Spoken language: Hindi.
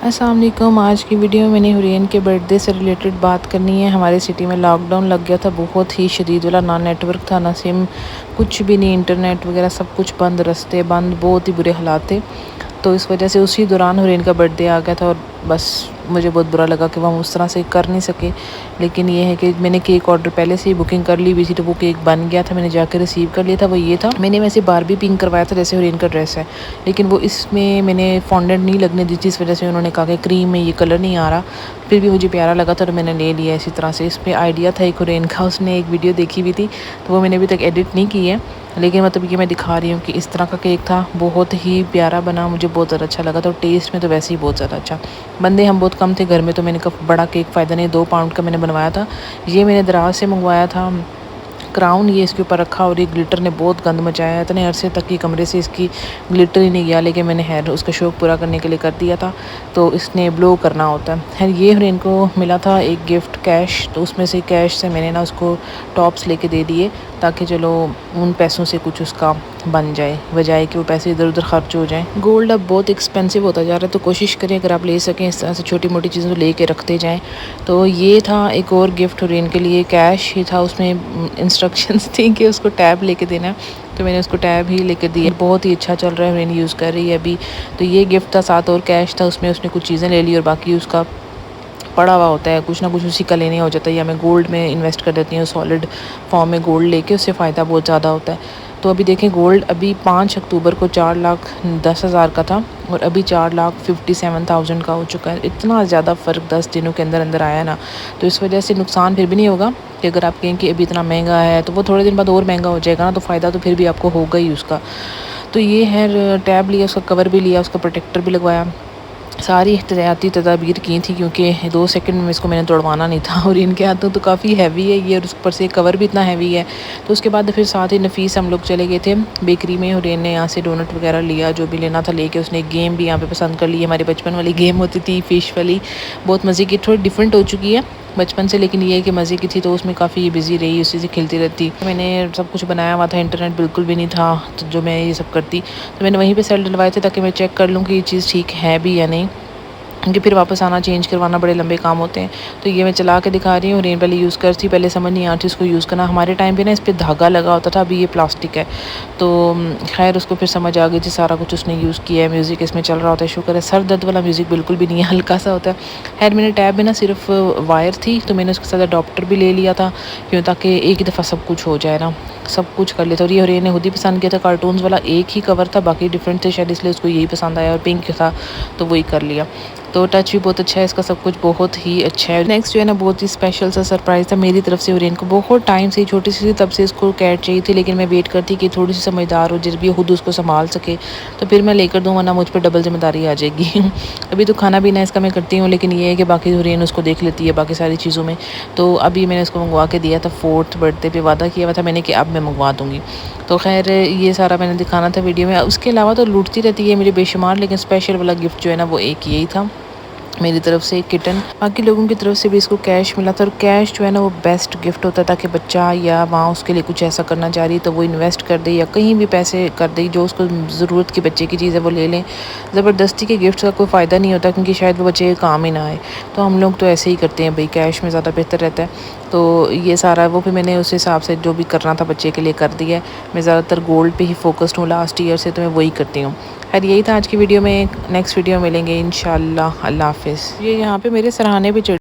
अस्सलाम वालेकुम। आज की वीडियो में मैंने हुरैन के बर्थडे से रिलेटेड बात करनी है। हमारे सिटी में लॉकडाउन लग गया था, बहुत ही शदीद वाला। ना नेटवर्क था, ना सिम, कुछ भी नहीं, इंटरनेट वगैरह सब कुछ बंद, रास्ते बंद, बहुत ही बुरे हालात थे। तो इस वजह से उसी दौरान हुरैन का बर्थडे आ गया था और बस मुझे बहुत बुरा लगा कि वो हम उस तरह से कर नहीं सके। लेकिन ये है कि मैंने केक ऑर्डर पहले से ही बुकिंग कर ली हुई थी, तो वो केक बन गया था, मैंने जाकर रिसीव कर लिया था। वो ये था, मैंने वैसे बारबी पिंक करवाया था जैसे हुरैन का ड्रेस है, लेकिन वो इसमें मैंने फॉन्डेंट नहीं लगने दी थी, इस वजह से उन्होंने कहा कि क्रीम में ये कलर नहीं आ रहा। फिर भी मुझे प्यारा लगा था तो मैंने ले लिया इसी तरह से। इस पर आइडिया था एक हुरैन का, उसने एक वीडियो देखी हुई थी, तो वो मैंने अभी तक एडिट नहीं की है, लेकिन मतलब ये मैं दिखा रही हूँ कि इस तरह का केक था, बहुत ही प्यारा बना, मुझे बहुत ज़्यादा अच्छा लगा था। और टेस्ट में तो वैसे ही बहुत ज़्यादा अच्छा। बंदे हम बहुत कम थे घर में, तो मैंने कहा बड़ा केक फ़ायदा नहीं, 2 पाउंड का मैंने बनवाया था। ये मैंने दराज से मंगवाया था क्राउन, ये इसके ऊपर रखा और ये ग्लिटर ने बहुत गंद मचाया है। इतने अरसे तक ये कमरे से इसकी ग्लिटर ही नहीं गया, लेकिन मैंने हेयर उसका शौक़ पूरा करने के लिए कर दिया था, तो इसने ब्लो करना होता है। खैर ये हुरैन को मिला था एक गिफ्ट कैश, तो उसमें से कैश से मैंने ना उसको टॉप्स लेके दे दिए, ताकि चलो उन पैसों से कुछ उसका बन जाए, बजाय कि वो पैसे इधर उधर खर्च हो जाएं। गोल्ड अब बहुत एक्सपेंसिव होता जा रहा है, तो कोशिश करें अगर आप ले सकें इस तरह से छोटी मोटी चीज़ों ले के रखते जाएं। तो ये था एक और गिफ्ट हुरैन के लिए, कैश ही था, उसमें इंस्ट्रक्शंस थी कि उसको टैब लेके देना है, तो मैंने उसको टैब ही लेके दिया। बहुत ही अच्छा चल रहा है, हुरैन यूज़ कर रही है अभी। तो ये गिफ्ट था, साथ और कैश था, उसमें उसने कुछ चीज़ें ले ली और बाकी उसका पड़ा हुआ होता है, कुछ ना कुछ उसी का लेने हो जाता है, या मैं गोल्ड में इन्वेस्ट कर देती हूँ, सॉलिड फॉर्म में गोल्ड लेके, उससे फ़ायदा बहुत ज़्यादा होता है। तो अभी देखें गोल्ड अभी 5 अक्टूबर को 4,10,000 का था और अभी 4,57,000 का हो चुका है। इतना ज़्यादा फ़र्क 10 दिनों के अंदर अंदर आया ना, तो इस वजह से नुकसान फिर भी नहीं होगा कि अगर आप कहें कि अभी इतना महंगा है तो वो थोड़े दिन बाद और महंगा हो जाएगा ना, तो फ़ायदा तो फिर भी आपको होगा ही उसका। तो ये है, टैब लिया, उसका कवर भी लिया, उसका प्रोटेक्टर भी लगवाया, सारी एहतियाती तदाबीर की थी, क्योंकि 2 सेकंड में इसको मैंने तोड़वाना नहीं था। और इनके हाथों तो काफ़ी हैवी है ये, और उस पर से कवर भी इतना हैवी है। तो उसके बाद फिर साथ ही नफीस हम लोग चले गए थे बेकरी में। हुरैन ने यहाँ से डोनट वगैरह लिया, जो भी लेना था लेके। उसने एक गेम भी यहाँ पे पसंद कर ली, हमारी बचपन वाली गेम होती थी फ़िश वाली, बहुत मज़े की, थोड़ी डिफरेंट हो चुकी है बचपन से, लेकिन ये है कि मज़े की थी, तो उसमें काफ़ी बिज़ी रही, उसी से खेलती रहती। मैंने सब कुछ बनाया हुआ था, इंटरनेट बिल्कुल भी नहीं था, तो जो मैं ये सब करती, तो मैंने वहीं पे सेल डलवाए थे ताकि मैं चेक कर लूँ कि ये चीज़ ठीक है भी या नहीं, क्योंकि फिर वापस आना, चेंज करवाना बड़े लंबे काम होते हैं। तो ये मैं चला के दिखा रही हूँ। हुरैन पहले यूज़ करती, पहले समझ नहीं आती उसको यूज़ करना। हमारे टाइम पे ना इस पर धागा लगा होता था, अभी ये प्लास्टिक है। तो खैर उसको फिर समझ आ गई थी, सारा कुछ उसने यूज़ किया है। म्यूज़िक इसमें चल रहा होता है, शुक्र है। सर दर्द वाला म्यूज़िक बिल्कुल भी नहीं है, हल्का सा होता है। खैर मैंने टैब में ना सिर्फ वायर थी, तो मैंने उसके साथ अडॉप्टर भी ले लिया था, क्यों, ताकि एक ही दफ़ा सब कुछ हो जाए ना, सब कुछ कर लेता। और ये हुरैन ने खुद ही पसंद किया था, कार्टून्स वाला एक ही कवर था, बाकी डिफरेंट थे शायद, इसलिए उसको यही पसंद आया, और पिंक था तो वही कर लिया। तो टच भी बहुत अच्छा है इसका, सब कुछ बहुत ही अच्छा है। नेक्स्ट जो है ना, बहुत ही स्पेशल सा सरप्राइज़ था मेरी तरफ से हुरैन को। बहुत टाइम से, छोटी सी तब से इसको कैट चाहिए थी, लेकिन मैं वेट करती कि थोड़ी सी समझदार हो, जब भी खुद उसको संभाल सके तो फिर मैं लेकर दूँ, वरना मुझ पर डबल जिम्मेदारी आ जाएगी। अभी तो खाना पीना इसका मैं करती हूँ, लेकिन ये है कि बाकी हुरैन उसको देख लेती है बाकी सारी चीज़ों में। तो अभी मैंने उसको मंगवा के दिया था, 4th बर्थडे पे वादा किया हुआ था मैंने कि अब मैं मंगवा दूँगी। तो खैर ये सारा मैंने दिखाना था वीडियो में। उसके अलावा तो लूटती रहती है मेरी बेशुमार, लेकिन स्पेशल वाला गिफ्ट जो है ना, वो एक यही था मेरी तरफ से, एक किटन। बाकी लोगों की तरफ से भी इसको कैश मिला था, और कैश जो है ना वो बेस्ट गिफ्ट होता है, ताकि बच्चा या माँ उसके लिए कुछ ऐसा करना चाह रही है तो वो इन्वेस्ट कर दे, या कहीं भी पैसे कर दे, जो उसको ज़रूरत की बच्चे की चीज़ है वो ले लें। ज़बरदस्ती के गिफ्ट का कोई फ़ायदा नहीं होता, क्योंकि शायद वो बच्चे के काम ही ना आए। तो हम लोग तो ऐसे ही करते हैं भाई, कैश में ज़्यादा बेहतर रहता है। तो ये सारा वो फिर मैंने उस हिसाब से जो भी करना था बच्चे के लिए कर दिया है। मैं ज़्यादातर गोल्ड पे ही फोकस्ड हूँ लास्ट ईयर से, तो मैं वही करती हूँ। खैर यही था आज की वीडियो में, नेक्स्ट वीडियो मिलेंगे इंशाल्लाह। अल्लाह हाफिज़। ये यहाँ पे मेरे सराहने भी चढ़